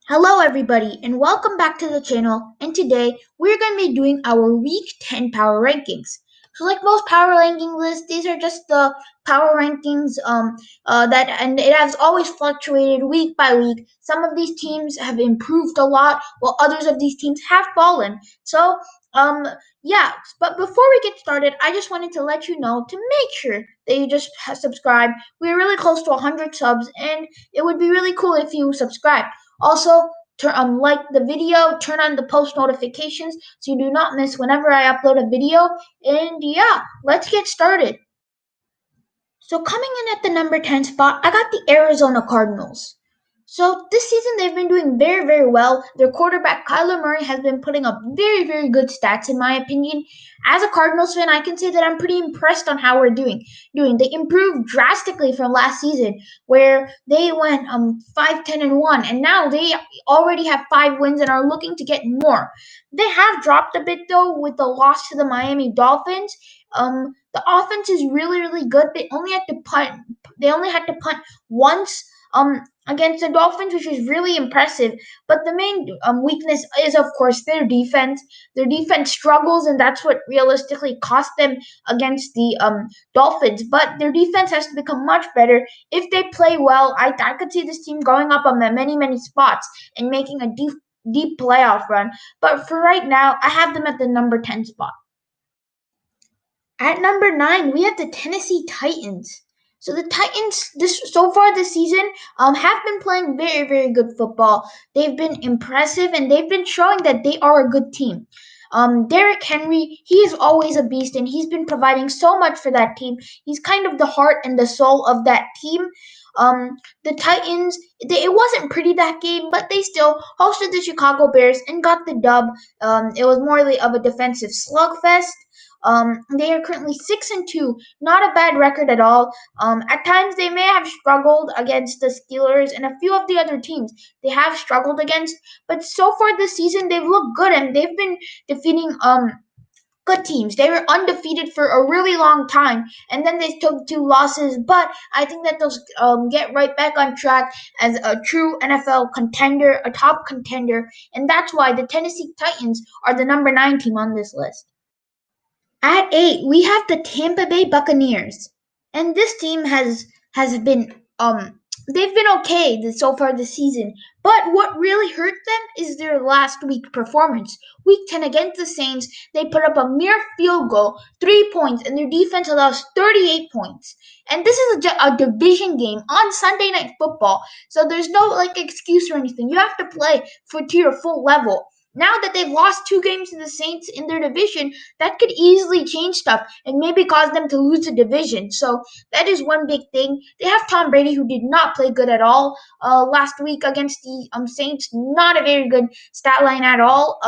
Hello everybody and welcome back to the channel, and today we're going to be doing our week 10 power rankings. So like most power ranking lists, these are just the power rankings and it has always fluctuated week by week. Some of these teams have improved a lot while others of these teams have fallen. So um yeah, but before we get started, I just wanted to let you know to make sure that you just subscribe. We're really close to 100 subs and it would be really cool if you subscribe. Also, like the video, turn on the post notifications so you do not miss whenever I upload a video. And yeah, let's get started. So coming in at the number 10 spot, I got the Arizona Cardinals. So this season they've been doing very, very well. Their quarterback Kyler Murray has been putting up very, very good stats in my opinion. As a Cardinals fan, I can say that I'm pretty impressed on how we're doing. They improved drastically from last season where they went 5-10-1, and now they already have 5 wins and are looking to get more. They have dropped a bit though with the loss to the Miami Dolphins. The offense is really, really good. They only had to punt. They only had to punt once against the Dolphins, which is really impressive. But the main weakness is, of course, their defense. Their defense struggles, and that's what realistically cost them against the Dolphins. But their defense has to become much better. If they play well, I could see this team going up on many, many spots and making a deep playoff run. But for right now, I have them at the number 10 spot. At number 9, we have the Tennessee Titans. So the Titans, this so far this season, have been playing very, very good football. They've been impressive and they've been showing that they are a good team. Derrick Henry, he is always a beast and he's been providing so much for that team. He's kind of the heart and the soul of that team. The Titans, it wasn't pretty that game, but they still hosted the Chicago Bears and got the dub. It was more of a defensive slugfest. They are currently 6-2, not a bad record at all. At times they may have struggled against the Steelers and a few of the other teams they have struggled against, but so far this season they've looked good and they've been defeating good teams. They were undefeated for a really long time, and then they took 2 losses. But I think that they'll get right back on track as a true NFL contender, a top contender, and that's why the Tennessee Titans are the number 9 team on this list. At 8, we have the Tampa Bay Buccaneers, and this team has been they've been okay so far this season. But what really hurt them is their last week performance. Week 10 against the Saints, they put up a mere field goal, 3 points, and their defense allows 38 points. And this is a division game on Sunday Night Football, so there's no excuse or anything. You have to play to your full level. Now that they've lost 2 games to the Saints in their division, that could easily change stuff and maybe cause them to lose the division. So that is one big thing. They have Tom Brady, who did not play good at all last week against the Saints. Not a very good stat line at all.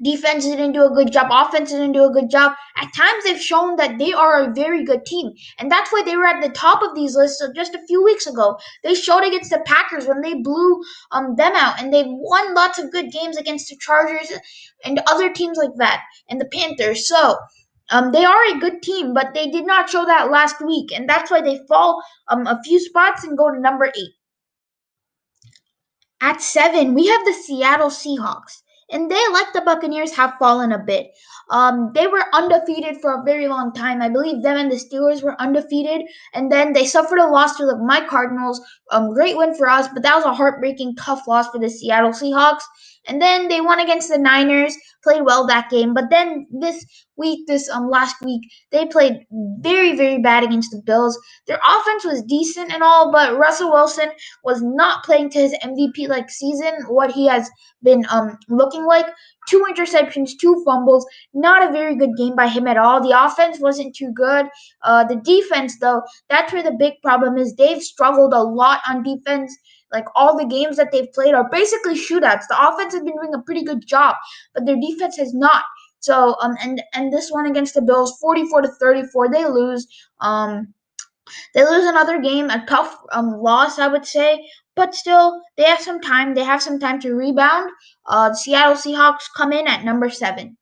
Defense didn't do a good job. Offense didn't do a good job. At times, they've shown that they are a very good team. And that's why they were at the top of these lists just a few weeks ago. They showed against the Packers when they blew them out. And they've won lots of good games against the Chargers and other teams like that, and the Panthers. So they are a good team, but they did not show that last week. And that's why they fall a few spots and go to number 8. At 7, we have the Seattle Seahawks. And they, like the Buccaneers, have fallen a bit. They were undefeated for a very long time. I believe them and the Steelers were undefeated. And then they suffered a loss to my Cardinals. Great win for us, but that was a heartbreaking, tough loss for the Seattle Seahawks. And then they won against the Niners, played well that game. But then this last week, they played very, very bad against the Bills. Their offense was decent and all, but Russell Wilson was not playing to his MVP like season, what he has been looking like. 2 interceptions, 2 fumbles, not a very good game by him at all. The offense wasn't too good. The defense, though, that's where the big problem is. They've struggled a lot on defense. Like all the games that they've played are basically shootouts. The offense has been doing a pretty good job, but their defense has not. So and this one against the Bills, 44-34, they lose. They lose another game, a tough loss, I would say, but still, they have some time. They have some time to rebound. The Seattle Seahawks come in at number 7.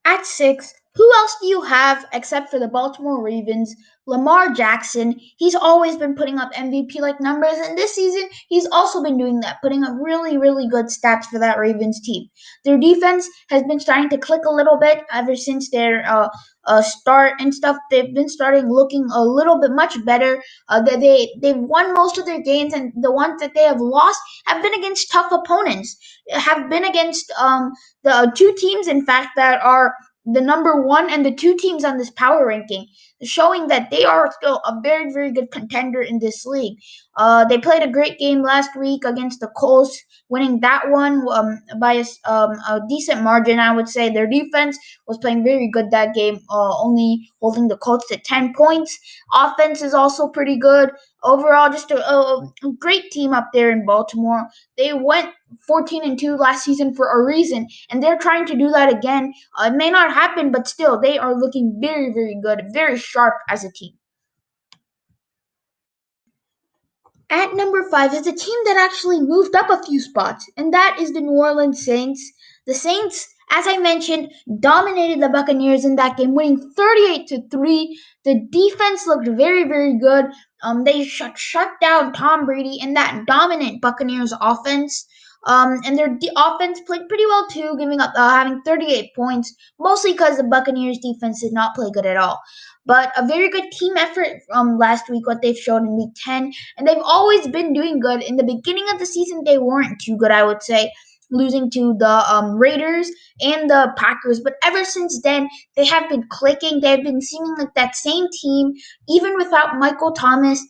At 6, Who else do you have except for the Baltimore Ravens? Lamar Jackson. He's always been putting up MVP like numbers, and this season he's also been doing that, putting up really, really good stats for that Ravens team. Their defense has been starting to click a little bit ever since their start and stuff. They've been starting looking a little bit much better. They've won most of their games, and the ones that they have lost have been against tough opponents. Have been against the two teams, in fact, that are the number one and the two teams on this power ranking, showing that they are still a very, very good contender in this league. They played a great game last week against the Colts, winning that one by a decent margin, I would say. Their defense was playing very good that game, only holding the Colts to 10 points. Offense is also pretty good. Overall, just a great team up there in Baltimore. They went 14-2 last season for a reason, and they're trying to do that again. It may not happen, but still, they are looking very, very good, very sharp as a team. At number 5 is a team that actually moved up a few spots, and that is the New Orleans Saints. The Saints, as I mentioned, dominated the Buccaneers in that game, winning 38-3. The defense looked very, very good. They shut down Tom Brady and that dominant Buccaneers offense. And their offense played pretty well too, giving up having 38 points, mostly because the Buccaneers defense did not play good at all. But a very good team effort last week, what they've shown in week 10, and they've always been doing good. In the beginning of the season, they weren't too good, I would say, losing to the Raiders and the Packers. But ever since then, they have been clicking. They've been seeming like that same team, even without Michael Thomas,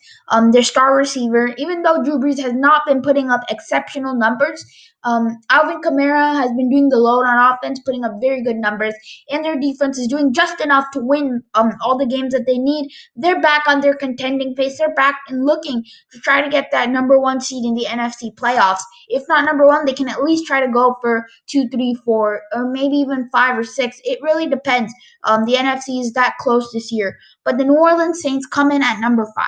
their star receiver. Even though Drew Brees has not been putting up exceptional numbers, Alvin Kamara has been doing the load on offense, putting up very good numbers, and their defense is doing just enough to win all the games that they need. They're back on their contending pace. They're back and looking to try to get that number one seed in the NFC playoffs. If not number one, they can at least try to go for 2, 3, 4, or maybe even 5 or 6. It really depends. The NFC is that close this year. But the New Orleans Saints come in at number 5.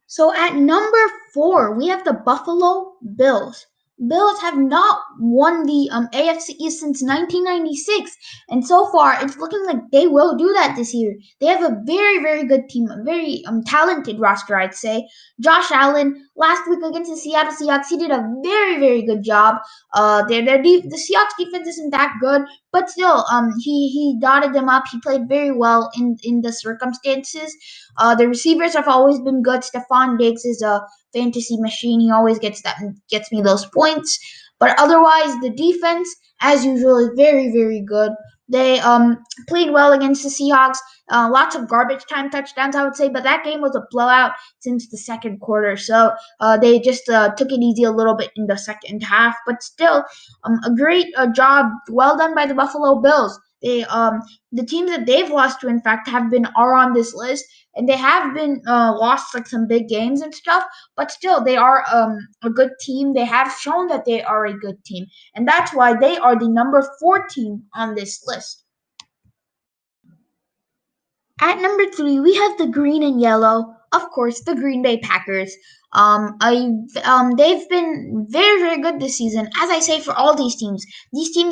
So at number 4, we have the Buffalo Bills. Bills have not won the AFC East since 1996, and so far it's looking like they will do that this year. They have a very, very good team, a very talented roster, I'd say. Josh Allen last week against the Seattle Seahawks, he did a very, very good job. The Seahawks defense isn't that good, but still, he dotted them up. He played very well in the circumstances. The receivers have always been good. Stephon Diggs is a fantasy machine. He always gets me those points. But otherwise, the defense, as usual, is very, very good. They played well against the Seahawks. Lots of garbage time touchdowns, I would say, but that game was a blowout since the second quarter. So they just took it easy a little bit in the second half. But still, a great job, well done by the Buffalo Bills. The teams that they've lost to, in fact, are on this list, and they have been lost like some big games and stuff. But still, they are a good team. They have shown that they are a good team, and that's why they are the number 4 team on this list. At number 3, we have the green and yellow. Of course, the Green Bay Packers. They've been very, very good this season. As I say, for all these teams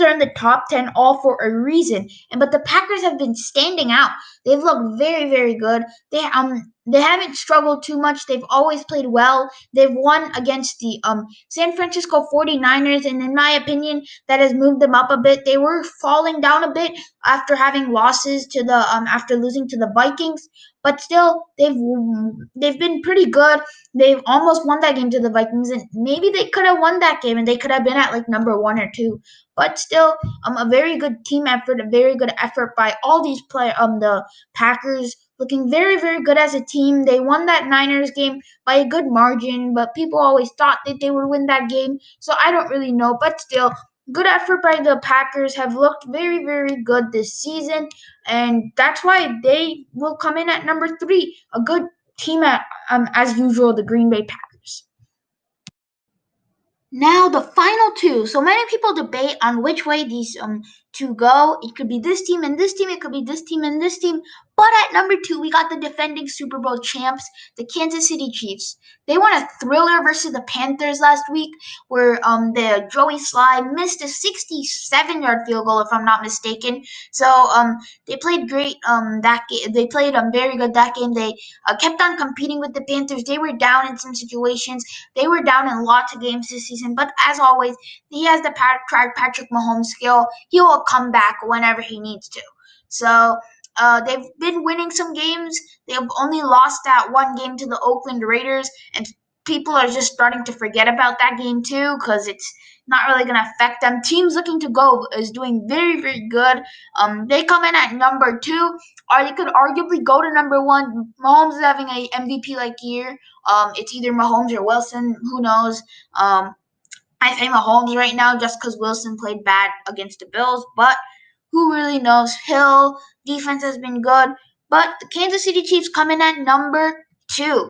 are in the top 10 all for a reason. But the Packers have been standing out. They've looked very, very good. They haven't struggled too much. They've always played well. They've won against the San Francisco 49ers, and in my opinion, that has moved them up a bit. They were falling down a bit after having losses to the after losing to the Vikings, but still they've been pretty good. They've almost won that game to the Vikings, and maybe they could have won that game, and they could have been at like number 1 or 2. But still, a very good team effort, a very good effort by all these players. The Packers looking very, very good as a team. They won that Niners game by a good margin, but people always thought that they would win that game, so I don't really know. But still, good effort by the Packers, have looked very, very good this season, and that's why they will come in at number 3. A good team as usual, the Green Bay Packers. Now the final two. So many people debate on which way these to go. It could be this team and this team. It could be this team and this team. But at number 2, we got the defending Super Bowl champs, the Kansas City Chiefs. They won a thriller versus the Panthers last week, where the Joey Sly missed a 67-yard field goal, if I'm not mistaken. So they played great that game. They played very good that game. They kept on competing with the Panthers. They were down in some situations. They were down in lots of games this season. But as always, he has the Patrick Mahomes skill. He will come back whenever he needs to. So they've been winning some games. They've only lost that one game to the Oakland Raiders, and people are just starting to forget about that game too because it's not really going to affect them. Teams looking to go is doing very, very good. They come in at number 2, or they could arguably go to number 1. Mahomes is having a MVP-like year. It's either Mahomes or Wilson. Who knows? I say Mahomes right now just because Wilson played bad against the Bills, but who really knows? Hill defense has been good, but the Kansas City Chiefs come in at number 2,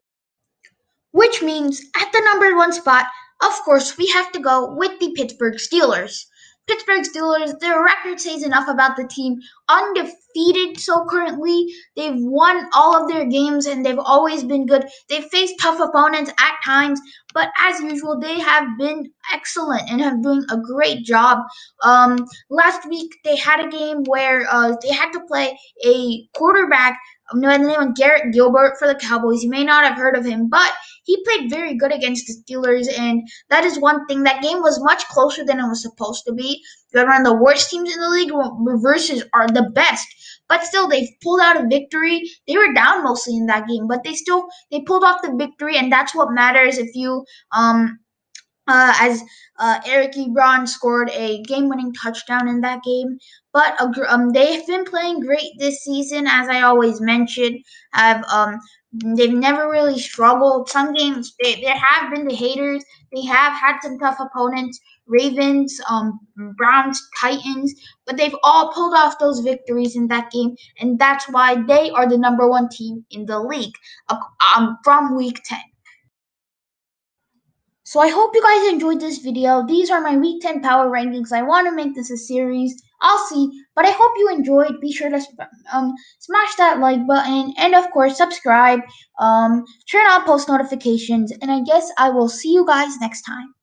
which means at the number 1 spot, of course, we have to go with the Pittsburgh Steelers. Pittsburgh Steelers, their record says enough about the team. Undefeated, so currently, they've won all of their games and they've always been good. They've faced tough opponents at times, but as usual, they have been excellent and have doing a great job. Last week, they had a game where they had to play a quarterback by the name of Garrett Gilbert for the Cowboys. You may not have heard of him, but he played very good against the Steelers, and that is one thing. That game was much closer than it was supposed to be. They're one of the worst teams in the league versus are the best. But still, they've pulled out a victory. They were down mostly in that game, but they pulled off the victory, and that's what matters. If you as Eric Ebron scored a game-winning touchdown in that game. But they've been playing great this season, as I always mention. Have They've never really struggled. Some games there have been the haters. They have had some tough opponents, Ravens, Browns, Titans, but they've all pulled off those victories in that game, and that's why they are the number 1 team in the league from Week 10. So I hope you guys enjoyed this video. These are my Week 10 power rankings. I want to make this a series. I'll see. But I hope you enjoyed. Be sure to smash that like button. And of course, subscribe. Turn on post notifications. And I guess I will see you guys next time.